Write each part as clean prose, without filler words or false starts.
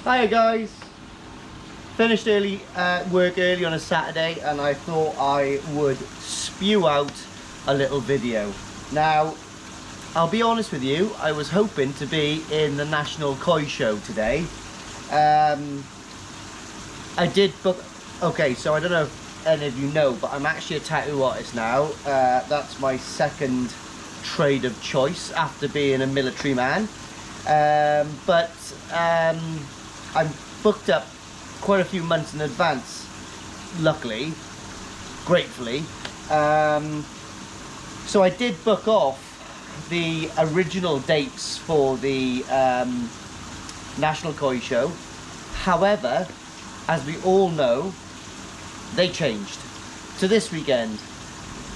Hiya guys, finished early work early on a Saturday, and I thought I would spew out a little video. Now I'll be honest with you, I was hoping to be in the National Koi Show today. I did book, okay, so I don't know if any of you know, but I'm actually a tattoo artist now. That's my second trade of choice after being a military man. I'm booked up quite a few months in advance, luckily, gratefully. So I did book off the original dates for the National Koi Show. However, as we all know, they changed to this weekend.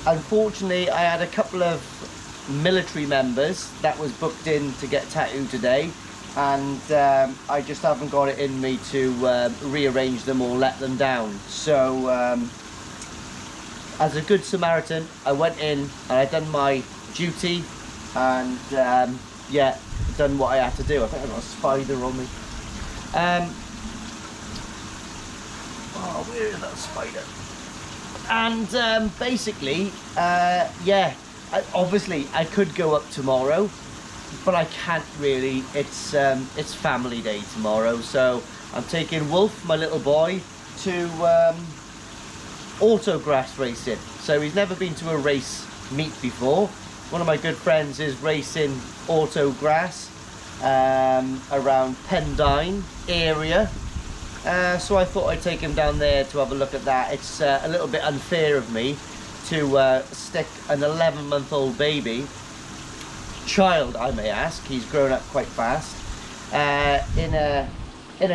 Unfortunately, I had a couple of military members that was booked in to get tattooed today, and I just haven't got it in me to rearrange them or let them down. So as a good Samaritan, I went in and I done my duty, and yeah, done what I had to do. I think I got a spider on me. Oh, where is that spider? And basically, yeah, obviously I could go up tomorrow, but I can't really. It's family day tomorrow, so I'm taking Wolf, my little boy, to autograss racing. So he's never been to a race meet before. One of my good friends is racing autograss around Pendine area. So I thought I'd take him down there to have a look at that. It's a little bit unfair of me to stick an 11-month-old baby, child I may ask, he's grown up quite fast, in a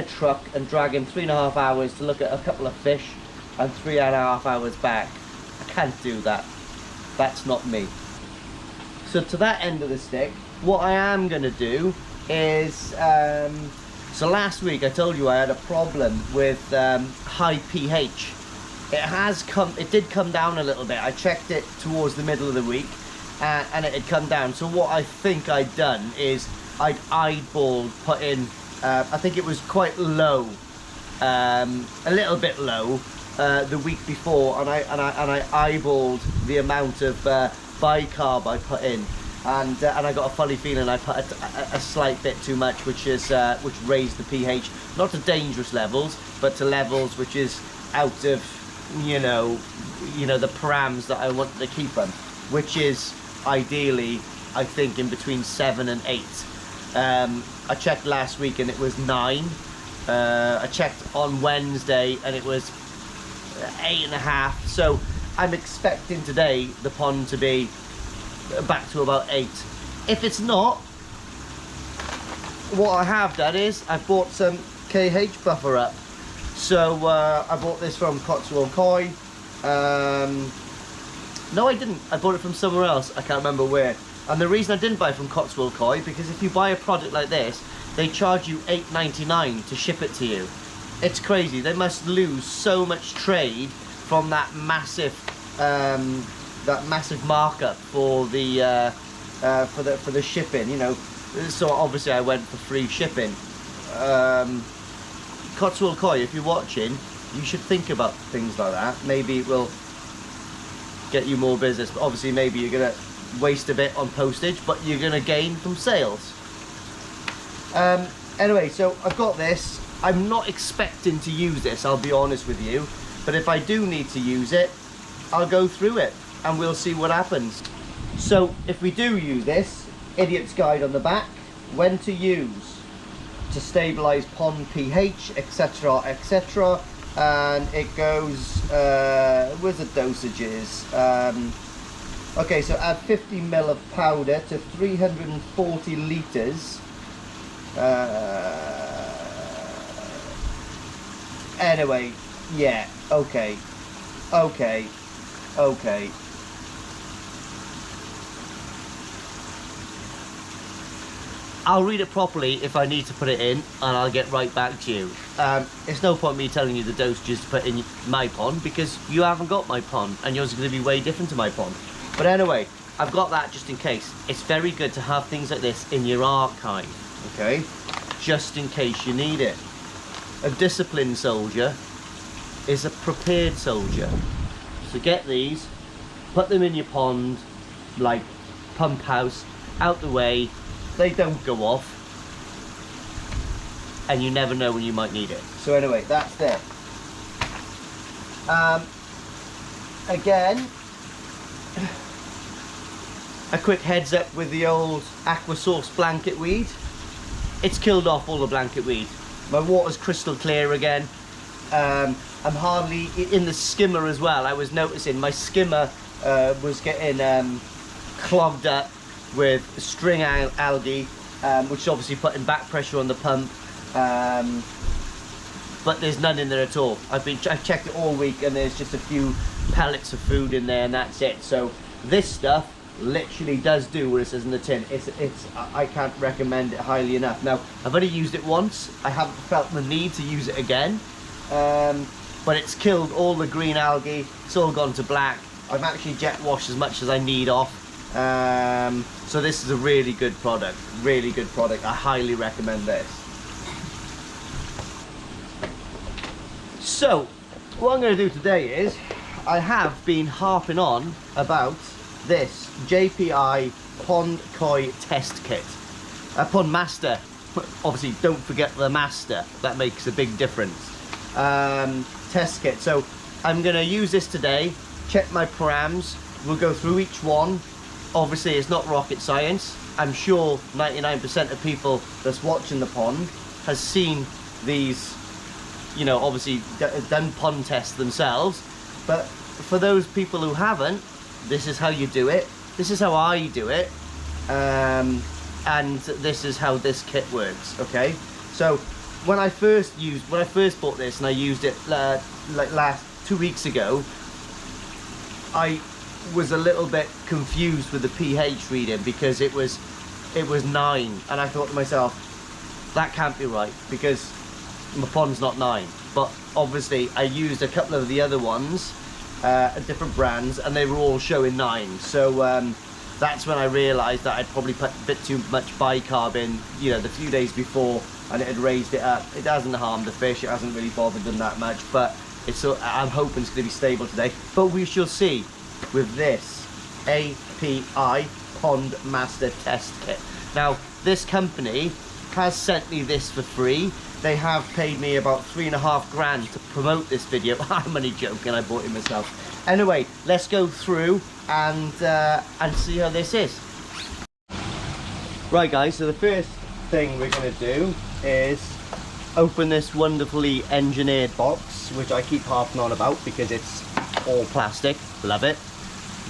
truck and drag him 3.5 hours to look at a couple of fish and 3.5 hours back. I can't do that. That's not me. So to that end of the stick, what I am going to do is, so last week I told you I had a problem with high pH. It did come down a little bit. I checked it towards the middle of the week, and it had come down. So what I think I'd done is I'd eyeballed, put in, I think it was quite low, a little bit low, the week before, and I eyeballed the amount of bicarb I put in, and I got a funny feeling I put a slight bit too much, which raised the pH, not to dangerous levels, but to levels which is out of, you know the params that I want to keep them, which is ideally, I think, in between 7 and 8. I checked last week and it was 9. I checked on Wednesday and it was 8.5. So I'm expecting today the pond to be back to about 8. If it's not, what I have done is I've bought some KH buffer up. So I bought this from Cotswold Koi. No, I didn't. I bought it from somewhere else. I can't remember where. And the reason I didn't buy it from Cotswold Koi, because if you buy a product like this, they charge you $8.99 to ship it to you. It's crazy. They must lose so much trade from that massive markup for the shipping. You know, so obviously I went for free shipping. Cotswold Koi, if you're watching, you should think about things like that. Maybe it will get you more business, but obviously maybe you're gonna waste a bit on postage, but you're gonna gain from sales. Anyway, so I've got this. I'm not expecting to use this, I'll be honest with you, but if I do need to use it, I'll go through it and we'll see what happens. So if we do use this, idiot's guide on the back, when to use, to stabilize pond pH, etc, etc, and it goes, where's the dosages? Okay, so add 50 ml of powder to 340 litres. Anyway, yeah, okay. I'll read it properly if I need to put it in, and I'll get right back to you. It's no point me telling you the dosages to put in my pond, because you haven't got my pond, and yours is going to be way different to my pond. But anyway, I've got that just in case. It's very good to have things like this in your archive, okay? Just in case you need it. a disciplined soldier is a prepared soldier. So get these, put them in your pond, like pump house, out the way, they don't go off, and you never know when you might need it. So anyway, that's there. Again, a quick heads up with the old aqua source blanket weed. It's killed off all the blanket weed. My water's crystal clear again. I'm hardly in the skimmer as well. I was noticing my skimmer was getting clogged up with string algae, which is obviously putting back pressure on the pump. But there's none in there at all. I've checked it all week, and there's just a few pellets of food in there, and that's it. So this stuff literally does do what it says in the tin. I can't recommend it highly enough. Now, I've only used it once. I haven't felt the need to use it again, but it's killed all the green algae. It's all gone to black. I've actually jet washed as much as I need off. So this is a really good product. Really good product. I highly recommend this. So what I'm going to do today is, I have been harping on about this JPI Pond Koi Test Kit. Pond Master, obviously don't forget the Master, that makes a big difference. Test kit, so I'm going to use this today, check my params, we'll go through each one. Obviously it's not rocket science. I'm sure 99% of people that's watching the pond has seen these, you know, obviously done pond tests themselves, but for those people who haven't, this is how you do it, this is how I do it, and this is how this kit works. Okay, so when I first bought this and I used it like 2 weeks ago, I was a little bit confused with the pH reading, because it was 9, and I thought to myself, that can't be right, because my pond's not 9. But obviously I used a couple of the other ones, different brands, and they were all showing 9. So that's when I realized that I'd probably put a bit too much bicarb in, you know, the few days before, and it had raised it up. It hasn't harmed the fish, it hasn't really bothered them that much, but it's, I'm hoping it's going to be stable today, but we shall see with this API Pond Master Test Kit. Now, this company has sent me this for free. They have paid me about $3.5 grand to promote this video. I'm only joking, I bought it myself. Anyway, let's go through and see how this is. Right guys, so the first thing we're going to do is open this wonderfully engineered box, which I keep harping on about because it's all plastic. Love it.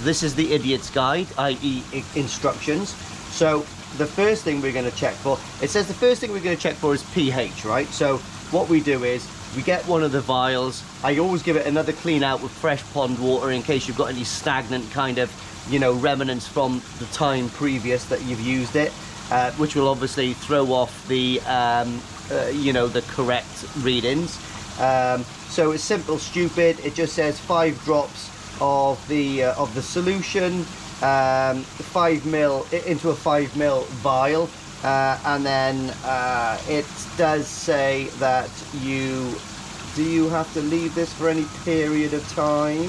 This is the idiot's guide, i.e. instructions. So the first thing we're going to check for, it says the first thing we're going to check for is pH, right? So what we do is we get one of the vials. I always give it another clean out with fresh pond water in case you've got any stagnant kind of, you know, remnants from the time previous that you've used it, which will obviously throw off the you know, the correct readings. So it's simple, stupid. It just says 5 drops of the solution, 5 mil into a 5 mil vial, and then it does say that do you have to leave this for any period of time?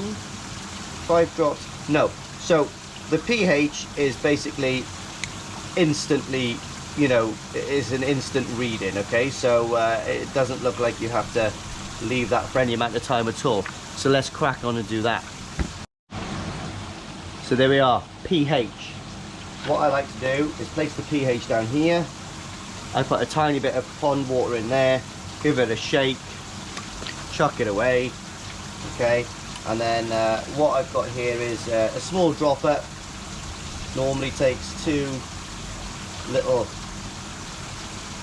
5 drops? No. So the pH is basically instantly, you know, is an instant reading. Okay, so it doesn't look like you have to leave that for any amount of time at all. So let's crack on and do that. So there we are, pH. What I like to do is place the pH down here. I put a tiny bit of pond water in there, give it a shake, chuck it away, okay? And then what I've got here is a small dropper. Normally takes 2 little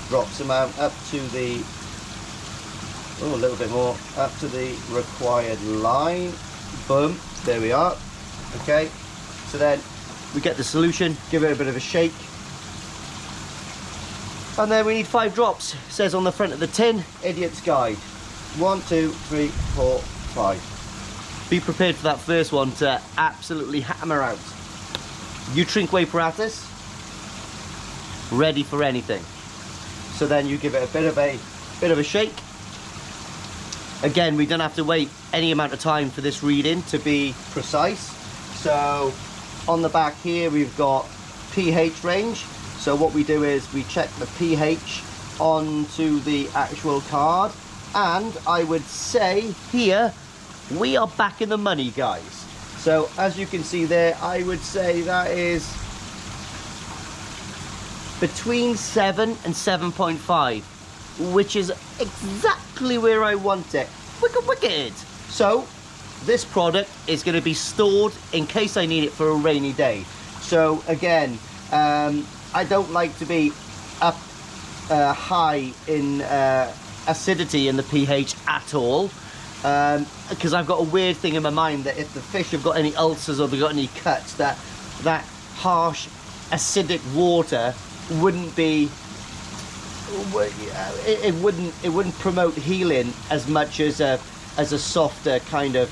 drops amount up to the, oh, a little bit more, up to the required line. Boom, there we are, okay? So then we get the solution, give it a bit of a shake, and then we need 5 drops. It says on the front of the tin, idiot's guide. 1, 2, 3, 4, 5. Be prepared for that first one to absolutely hammer out. Utrink apparatus, ready for anything. So then you give it a bit of a shake, Again, we don't have to wait any amount of time for this reading to be precise. So on the back here, we've got pH range. So what we do is we check the pH onto the actual card. And I would say here, we are back in the money, guys. So as you can see there, I would say that is between 7 and 7.5, which is exactly where I want it. Wicked. So this product is going to be stored in case I need it for a rainy day. So again, I don't like to be up high in acidity in the pH at all, because I've got a weird thing in my mind that if the fish have got any ulcers or they've got any cuts, that harsh acidic water wouldn't be, it wouldn't promote healing as much as a softer kind of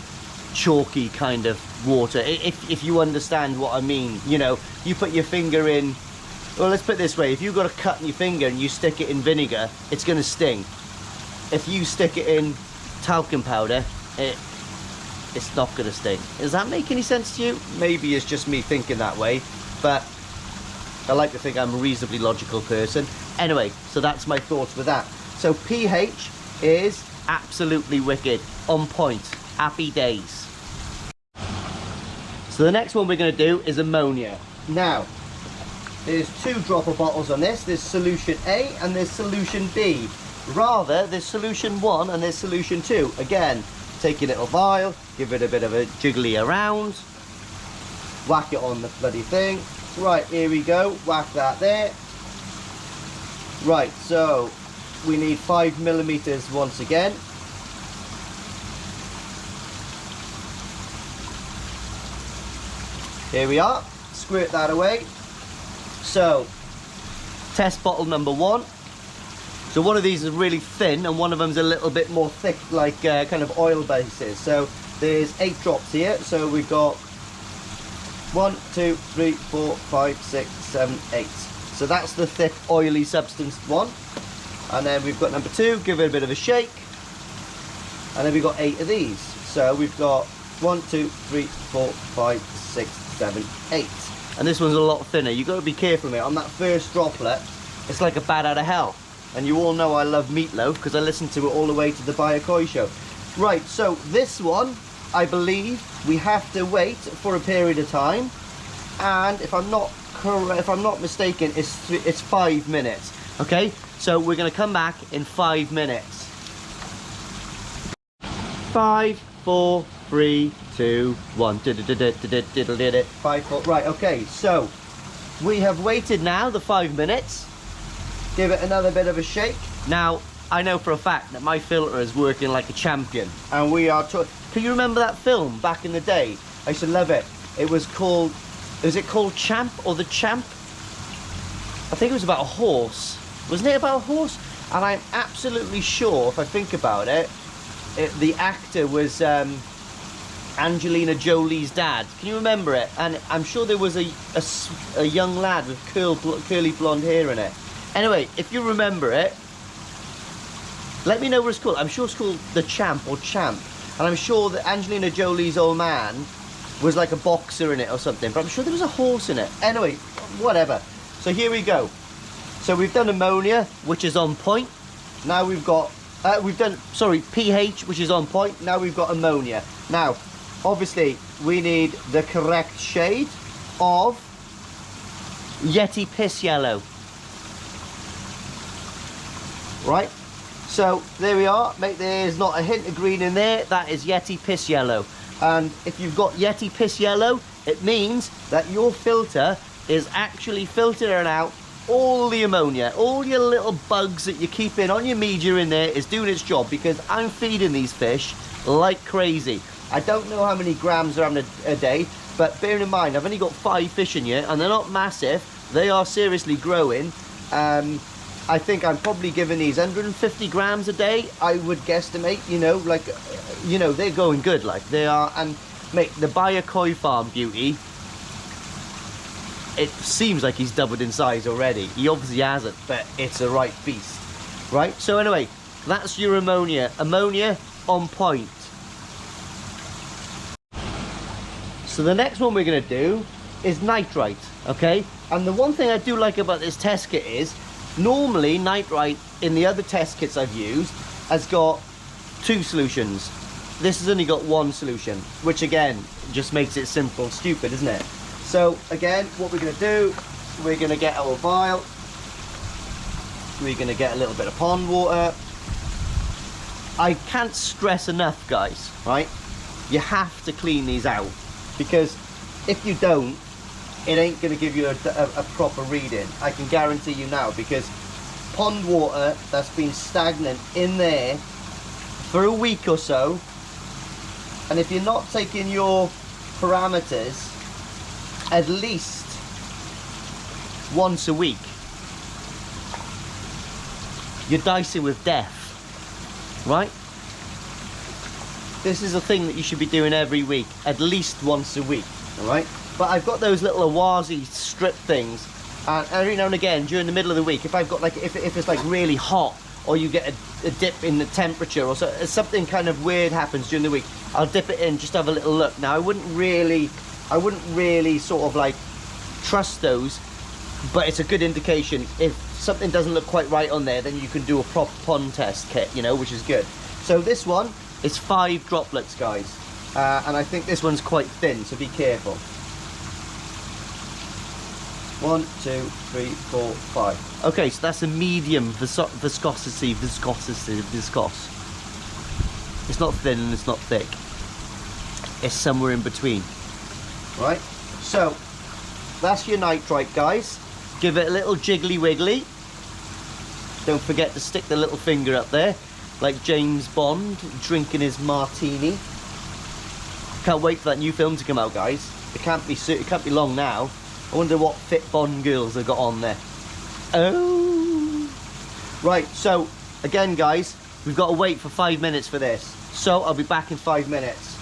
chalky kind of water, if you understand what I mean. You know, you put your finger in, well, let's put it this way, if you've got a cut in your finger and you stick it in vinegar, it's going to sting. If you stick it in talcum powder, it's not going to sting. Does that make any sense to you? Maybe it's just me thinking that way, but I like to think I'm a reasonably logical person. Anyway, so that's my thoughts with that. So pH is absolutely wicked, on point, happy days. So the next one we're going to do is ammonia. Now, there's 2 dropper bottles on this. There's solution A and there's solution B. Rather, there's solution 1 and there's solution 2. Again, take your little vial, give it a bit of a jiggly around, whack it on the bloody thing. Right, here we go, whack that there. Right, so we need 5 millimeters once again. Here we are, squirt that away. So, test bottle number 1. So one of these is really thin and one of them's a little bit more thick, like kind of oil bases. So there's 8 drops here. So we've got 1, 2, 3, 4, 5, 6, 7, 8. So that's the thick oily substance one. And then we've got number 2, give it a bit of a shake. And then we've got 8 of these. So we've got 1, 2, 3, 4, 5, 6, 7, 8. And this one's a lot thinner. You've got to be careful, mate. On that first droplet, it's like a bat out of hell. And you all know I love Meatloaf because I listened to it all the way to the Bayakoi show. Right, so this one, I believe we have to wait for a period of time. And if I'm not mistaken, it's 5 minutes. Okay, so we're going to come back in 5 minutes. 5, 4, 3, 2, 1. 5, 4. Right, okay, so we have waited now the 5 minutes. Give it another bit of a shake. Now, I know for a fact that my filter is working like a champion. And we are... Can you remember that film back in the day? I used to love it. It was called... Was it called Champ or The Champ? I think it was about a horse. Wasn't it about a horse? And I'm absolutely sure, if I think about it, the actor was Angelina Jolie's dad. Can you remember it? And I'm sure there was a young lad with curly blonde hair in it. Anyway, if you remember it, let me know what it's called. I'm sure it's called The Champ or Champ. And I'm sure that Angelina Jolie's old man was like a boxer in it or something. But I'm sure there was a horse in it. Anyway, whatever. So here we go. So we've done ammonia, which is on point. Now we've got, pH, which is on point. Now we've got ammonia. Now, obviously, we need the correct shade of Yeti Piss Yellow. Right, so there we are, mate. There's not a hint of green in there. That is Yeti Piss Yellow. And if you've got Yeti Piss Yellow, it means that your filter is actually filtering out all the ammonia. All your little bugs that you're keeping on your media in there is doing its job, because I'm feeding these fish like crazy. I don't know how many grams they're having a day, but bearing in mind, I've only got 5 fish in here, and they're not massive. They are seriously growing. I think I'm probably giving these 150 grams a day, I would guesstimate, you know, like, you know, they're going good, like, they are. And, mate, the Bayakoi farm beauty, it seems like he's doubled in size already. He obviously hasn't, but it's a right beast, right? So anyway, that's your ammonia. Ammonia on point. So the next one we're going to do is nitrite, okay? And the one thing I do like about this test kit is, normally nitrite in the other test kits I've used has got 2 solutions. This has only got 1 solution, which again, just makes it simple, stupid, isn't it? So again, what we're going to do, we're going to get our vial. We're going to get a little bit of pond water. I can't stress enough, guys, right? You have to clean these out, because if you don't, it ain't going to give you a proper reading. I can guarantee you now, because pond water that's been stagnant in there for a week or so, and if you're not taking your parameters at least once a week, you're dicing with death, right? This is a thing that you should be doing every week, at least once a week, all right? But I've got those little Awazi strip things, and every now and again during the middle of the week, if I've got like, if it's like really hot, or you get a dip in the temperature, or so, something kind of weird happens during the week, I'll dip it in, just have a little look. Now I wouldn't really sort of like trust those, but it's a good indication. If something doesn't look quite right on there, then you can do a proper pond test kit, you know, which is good. So this one is 5 droplets, guys, and I think this one's quite thin, so be careful. 1, 2, 3, 4, 5. Okay, so that's a medium viscosity. It's not thin and it's not thick. It's somewhere in between. Right, so that's your nitrite, guys. Give it a little jiggly wiggly. Don't forget to stick the little finger up there, like James Bond drinking his martini. Can't wait for that new film to come out, guys. It can't be long now. I wonder what fit Bond girls have got on there. Oh, right. So again, guys, we've got to wait for 5 minutes for this. So I'll be back in 5 minutes.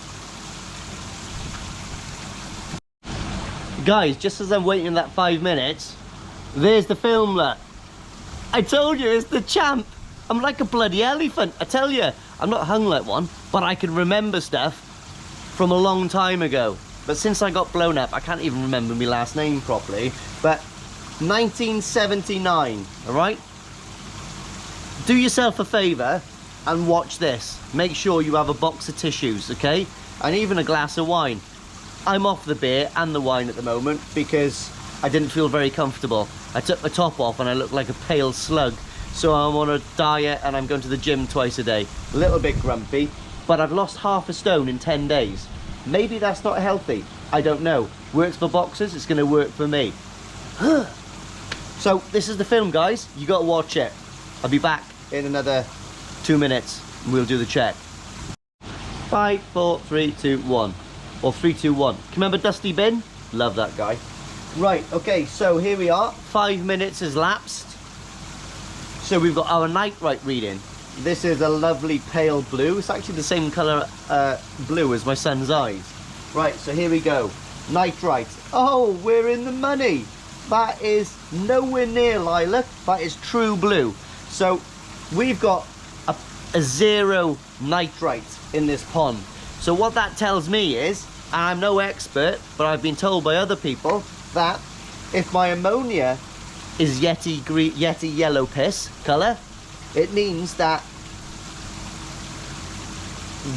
Guys, just as I'm waiting that 5 minutes, there's the film, look. I told you, it's the champ. I'm like a bloody elephant. I tell you, I'm not hung like one, but I can remember stuff from a long time ago. But since I got blown up, I can't even remember my last name properly. But 1979, all right? Do yourself a favor and watch this. Make sure you have a box of tissues, okay? And even a glass of wine. I'm off the beer and the wine at the moment because I didn't feel very comfortable. I took my top off and I looked like a pale slug. So I'm on a diet and I'm going to the gym twice a day. A little bit grumpy, but I've lost half a stone in 10 days. Maybe that's not healthy. I don't know. Works for boxers, it's going to work for me. So this is the film, guys. You got to watch it. I'll be back in another 2 minutes and we'll do the check. 5, 4, 3, 2, 1. Or 3, 2, 1. Remember Dusty Bin? Love that guy. Right, okay, so here we are. 5 minutes has lapsed. So we've got our nitrite reading. This is a lovely pale blue. It's actually the same colour blue as my son's eyes. Right, so here we go. Nitrite. Oh, we're in the money. That is nowhere near lilac. That is true blue. So we've got a 0 nitrite in this pond. So what that tells me is, and I'm no expert, but I've been told by other people that if my ammonia is Yeti yellow piss colour, it means that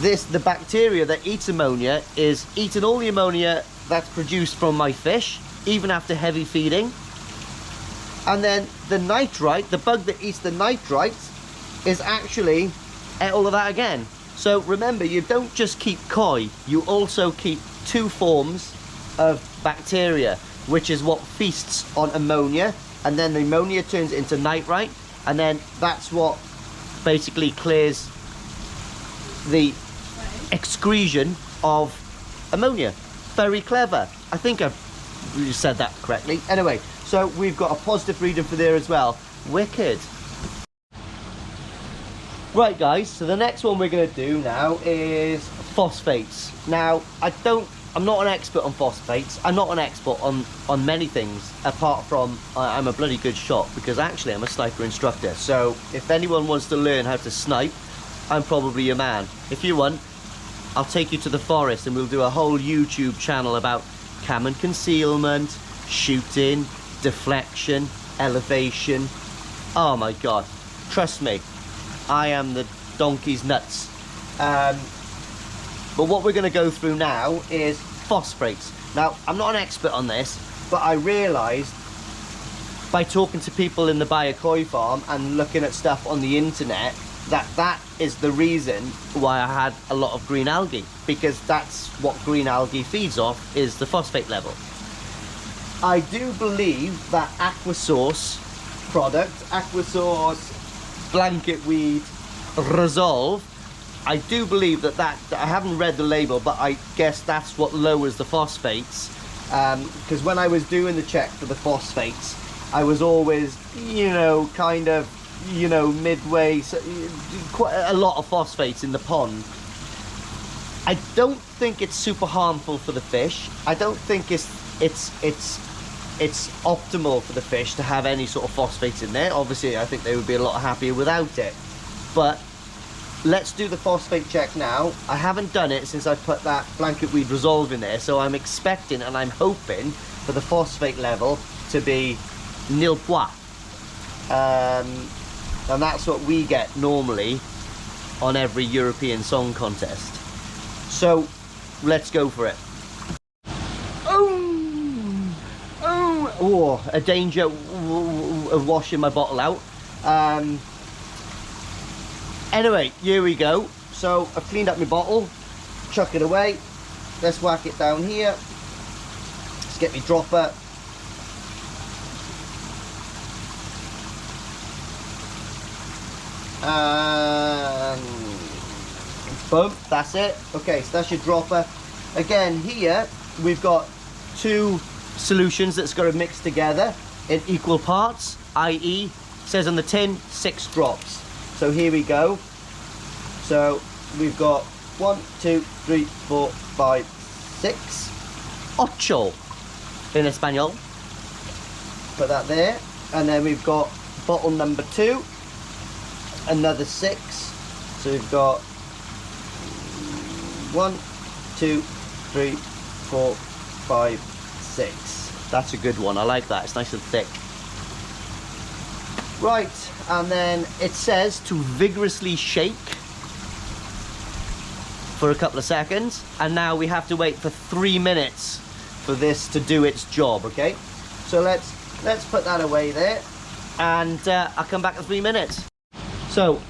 the bacteria that eats ammonia is eating all the ammonia that's produced from my fish, even after heavy feeding. And then the nitrite, the bug that eats the nitrite, is actually ate all of that again. So remember, you don't just keep koi, you also keep 2 forms of bacteria, which is what feasts on ammonia, and then the ammonia turns into nitrite, and then that's what basically clears the excretion of ammonia. Very clever. I think I've said that correctly. Anyway, so we've got a positive reading for there as well. Wicked. Right, guys, so the next one we're going to do now is phosphates. Now, I'm not an expert on phosphates. I'm not an expert on many things, apart from I'm a bloody good shot, because actually I'm a sniper instructor. So if anyone wants to learn how to snipe, I'm probably your man. If you want, I'll take you to the forest and we'll do a whole YouTube channel about cam and concealment, shooting, deflection, elevation. Oh my God, trust me, I am the donkey's nuts. But what we're going to go through now is phosphates. Now, I'm not an expert on this, but I realised by talking to people in the Bayakoi farm and looking at stuff on the internet that is the reason why I had a lot of green algae, because that's what green algae feeds off, is the phosphate level. I do believe that Aquasource product, Aquasource Blanket Weed Resolve, I do believe that I haven't read the label, but I guess that's what lowers the phosphates. Because when I was doing the check for the phosphates, I was always, you know, kind of, you know, midway, so quite a lot of phosphates in the pond. I don't think it's super harmful for the fish. I don't think it's optimal for the fish to have any sort of phosphates in there. Obviously, I think they would be a lot happier without it. But let's do the phosphate check now. I haven't done it since I put that Blanket Weed Resolve in there, so I'm expecting and I'm hoping for the phosphate level to be nil point. And that's what we get normally on every European Song Contest. So let's go for it. Oh, a danger of washing my bottle out. Anyway, here we go. So I've cleaned up my bottle, chuck it away. Let's whack it down here. Let's get my dropper. And boom, that's it. Okay, so that's your dropper. Again, here we've got two solutions that's got to mix together in equal parts, i.e. says on the tin 6 drops. So here we go. So we've got 1, 2, 3, 4, 5, 6, 8 in Espanol. Put that there, and then we've got bottle number 2, another 6. So we've got 1, 2, 3, 4, 5, 6. That's a good one. I like that. It's nice and thick. Right, and then it says to vigorously shake for a couple of seconds, and now we have to wait for 3 minutes for this to do its job. Okay, so let's put that away there, and I'll come back in 3 minutes. So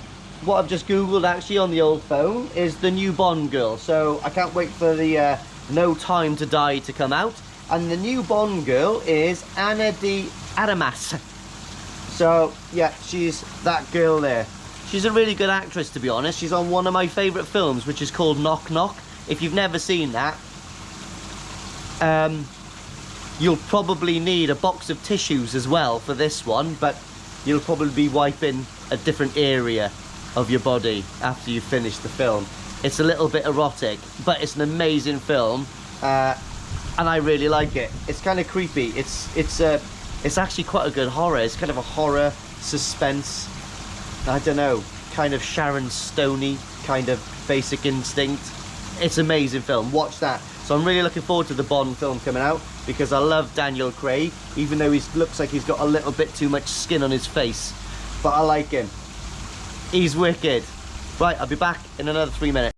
what I've just googled actually on the old phone is the new Bond girl, so I can't wait for the No Time to Die to come out, and the new Bond girl is Ana de Armas. So yeah, she's that girl there. She's a really good actress, to be honest. She's on one of my favourite films, which is called Knock Knock. If you've never seen that, you'll probably need a box of tissues as well for this one, but you'll probably be wiping a different area of your body after you finish the film. It's a little bit erotic, but it's an amazing film, and I really like it. It's kind of creepy. It's actually quite a good horror. It's kind of a horror, suspense, I don't know, kind of Sharon Stoney, kind of Basic Instinct. It's an amazing film. Watch that. So I'm really looking forward to the Bond film coming out, because I love Daniel Craig, even though he looks like he's got a little bit too much skin on his face. But I like him. He's wicked. Right, I'll be back in another 3 minutes.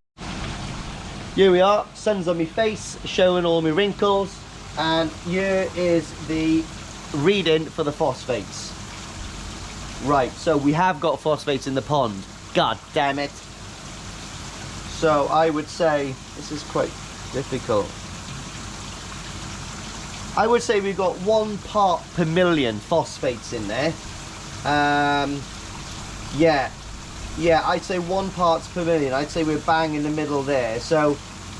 Here we are, sun's on my face, showing all my wrinkles, and here is the reading for the phosphates. Right, so we have got phosphates in the pond. God damn it. So I would say, this is quite difficult. I would say we've got 1 part per million phosphates in there. Yeah, I'd say 1 parts per million. I'd say we're bang in the middle there. So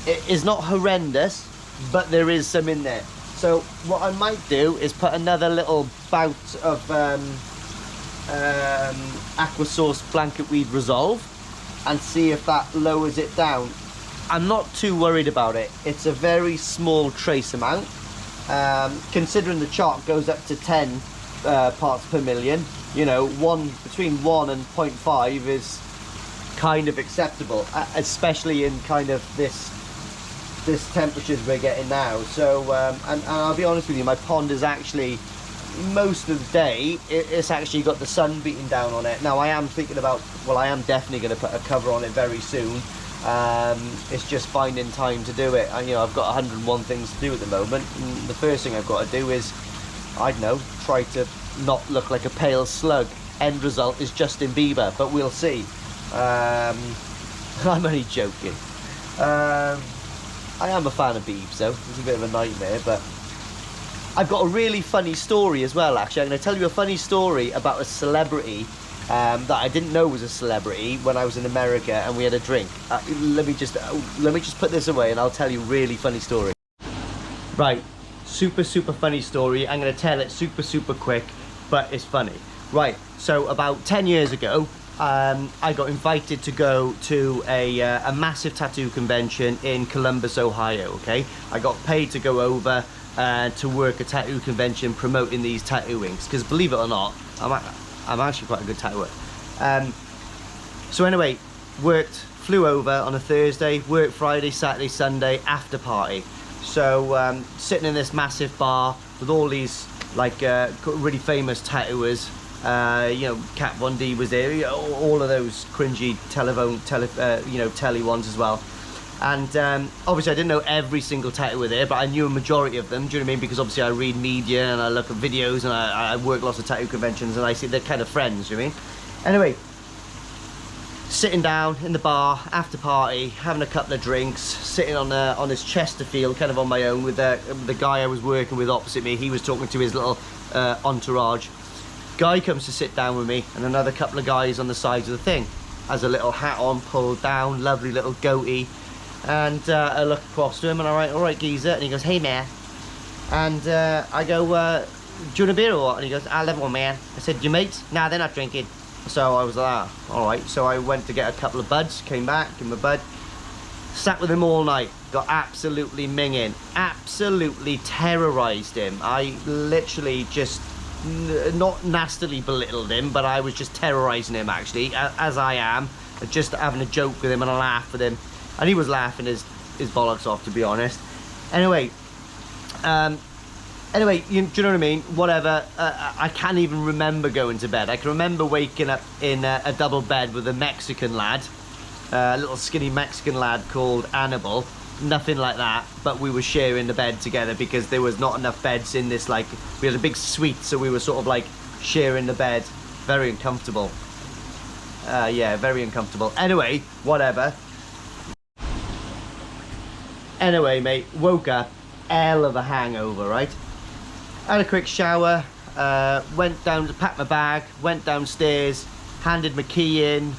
it is not horrendous, but there is some in there. So what I might do is put another little bout of Aquasource Blanket Weed Resolve and see if that lowers it down. I'm not too worried about it. It's a very small trace amount. Considering the chart goes up to 10 parts per million, you know, between 1 and 0.5 is kind of acceptable, especially in kind of this temperatures we're getting now. So and I'll be honest with you, my pond is actually, most of the day it's actually got the sun beating down on it. Now I am thinking about, well, I am definitely going to put a cover on it very soon. It's just finding time to do it. You know, I've got 101 things to do at the moment, and the first thing I've got to do is, I don't know, try to not look like a pale slug. End result is Justin Bieber, but we'll see. I'm only joking. I am a fan of Biebs though. It's a bit of a nightmare, but I've got a really funny story as well, actually. I'm going to tell you a funny story about a celebrity that I didn't know was a celebrity when I was in America and we had a drink. Let me just put this away and I'll tell you a really funny story. Right, super funny story. I'm going to tell it super quick, but it's funny. Right, so about 10 years ago, I got invited to go to a massive tattoo convention in Columbus, Ohio, okay? I got paid to go over to work a tattoo convention promoting these tattoo inks, because believe it or not, I'm actually quite a good tattooer. So anyway, flew over on a Thursday, worked Friday, Saturday, Sunday, after party. So sitting in this massive bar with all these like really famous tattooers. You know, Kat Von D was there, you know, all of those cringy telly ones as well. And obviously I didn't know every single tattooer there, but I knew a majority of them, do you know what I mean? Because obviously I read media and I look at videos and I work lots of tattoo conventions and I see they're kind of friends, do you know what I mean? Anyway, sitting down in the bar, after party, having a couple of drinks, sitting on this Chesterfield, kind of on my own with the guy I was working with opposite me. He was talking to his little entourage. Guy comes to sit down with me and another couple of guys on the sides of the thing. Has a little hat on, pulled down, lovely little goatee. And I look across to him and I'm like, all right, geezer. And he goes, hey, man. And I go, do you want a beer or what? And he goes, I'll have one, man. I said, your mates? Nah, they're not drinking. So I was like, ah, all right. So I went to get a couple of buds, came back, gave him a bud. Sat with him all night, got absolutely minging, absolutely terrorized him. I literally just, not nastily belittled him, but I was just terrorizing him actually, as I am, just having a joke with him and a laugh with him. And he was laughing his bollocks off, to be honest. Anyway, do you know what I mean? Whatever. I can't even remember going to bed. I can remember waking up in a double bed with a Mexican lad, a little skinny Mexican lad called Annibal. Nothing like that, but we were sharing the bed together because there was not enough beds in this, like, we had a big suite, so we were sort of like sharing the bed. Very uncomfortable. Yeah, very uncomfortable. Anyway, whatever. Anyway, mate, woke up, hell of a hangover, right? Had a quick shower, went down to pack my bag, went downstairs, handed my key in.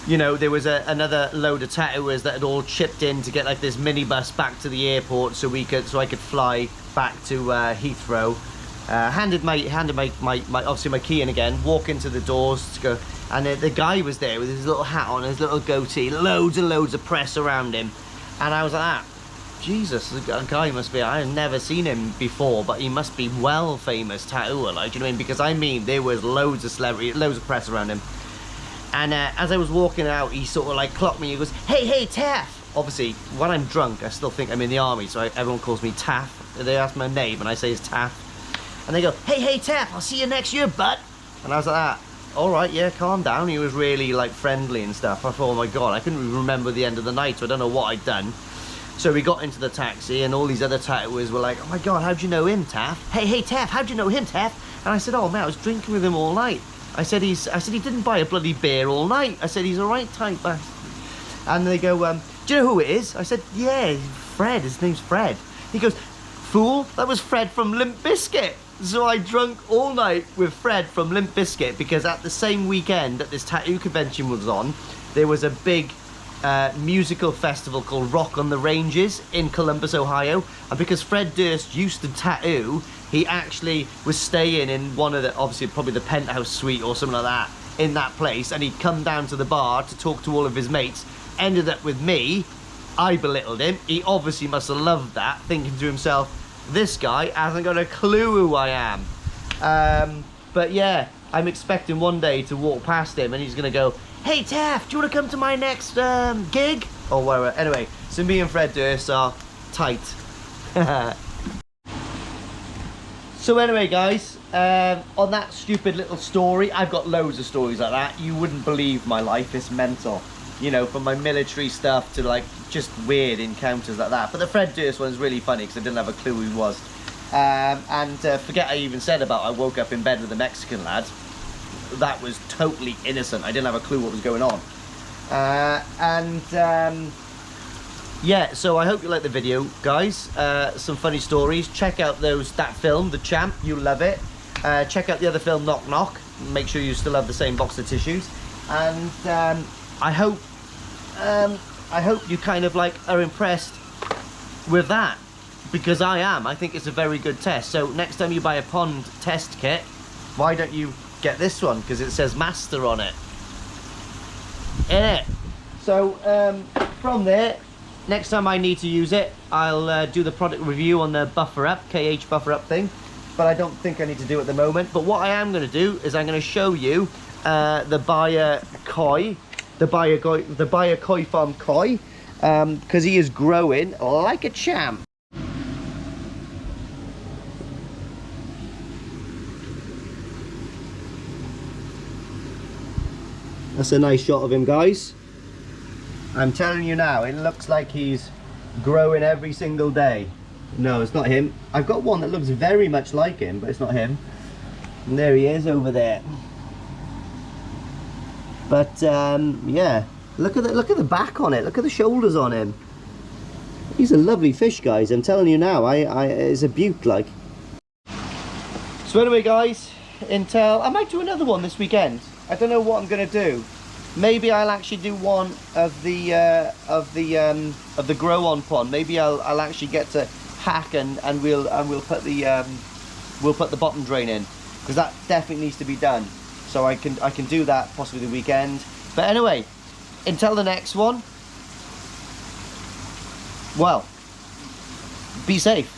You know, there was another load of tattooers that had all chipped in to get like this minibus back to the airport so I could fly back to Heathrow. Handed my obviously my key in again, walk into the doors to go, and the guy was there with his little hat on, his little goatee, loads and loads of press around him, and I was like, ah, Jesus, the guy must be, I have never seen him before, but he must be well famous tattooer, like, you know what I mean? Because I mean, there was loads of celebrity, loads of press around him. And as I was walking out, he sort of like clocked me. He goes, hey, Taff. Obviously, when I'm drunk, I still think I'm in the army, so everyone calls me Taff. They ask my name, and I say it's Taff. And they go, hey, Taff, I'll see you next year, bud. And I was like, ah, all right, yeah, calm down. He was really like friendly and stuff. I thought, oh my God, I couldn't even remember the end of the night, so I don't know what I'd done. So we got into the taxi, and all these other tattooers were like, oh my God, how'd you know him, Taff? Hey, Taff, how'd you know him, Taff? And I said, oh man, I was drinking with him all night. I said he didn't buy a bloody beer all night. I said he's a right type. And they go, do you know who it is? I said, yeah, Fred. His name's Fred. He goes, fool, that was Fred from Limp Bizkit. So I drunk all night with Fred from Limp Bizkit because at the same weekend that this tattoo convention was on, there was a big musical festival called Rock on the Ranges in Columbus, Ohio. And because Fred Durst used to tattoo, he actually was staying in one of the, obviously probably the penthouse suite or something like that, in that place, and he'd come down to the bar to talk to all of his mates, ended up with me. I belittled him. He obviously must have loved that, thinking to himself, this guy hasn't got a clue who I am. But yeah, I'm expecting one day to walk past him and he's gonna go, "Hey Taff, do you want to come to my next gig?" Or whatever. Anyway, so me and Fred Durst are tight. So anyway, guys, on that stupid little story, I've got loads of stories like that. You wouldn't believe my life, it's mental. You know, from my military stuff to like just weird encounters like that. But the Fred Durst one's really funny because I didn't have a clue who he was. Forget I even said about I woke up in bed with a Mexican lad. That was totally innocent. I didn't have a clue what was going on. Yeah, so I hope you like the video, guys. Some funny stories. Check out that film, The Champ. You'll love it. Check out the other film, Knock Knock. Make sure you still have the same box of tissues. And I hope you kind of like are impressed with that, because I am. I think it's a very good test. So next time you buy a pond test kit, why don't you get this one? Because it says Master on it. In it. So from there, next time I need to use it, I'll do the product review on the Buffer Up, KH Buffer Up thing. But I don't think I need to do it at the moment. But what I am going to do is I'm going to show you the Bayer Koi, the Bayer Koi Farm Koi, because he is growing like a champ. That's a nice shot of him, guys. I'm telling you now, it looks like he's growing every single day. No, it's not him. I've got one that looks very much like him, but it's not him. And there he is over there. But yeah, look at the back on it. Look at the shoulders on him. He's a lovely fish, guys. I'm telling you now, it's a beaut, like. So anyway, guys, until I might do another one this weekend. I don't know what I'm gonna do. Maybe I'll actually do one of the grow on pond. Maybe I'll actually get to hack and we'll put the bottom drain in, because that definitely needs to be done. So I can do that possibly the weekend. But anyway, until the next one, well, be safe.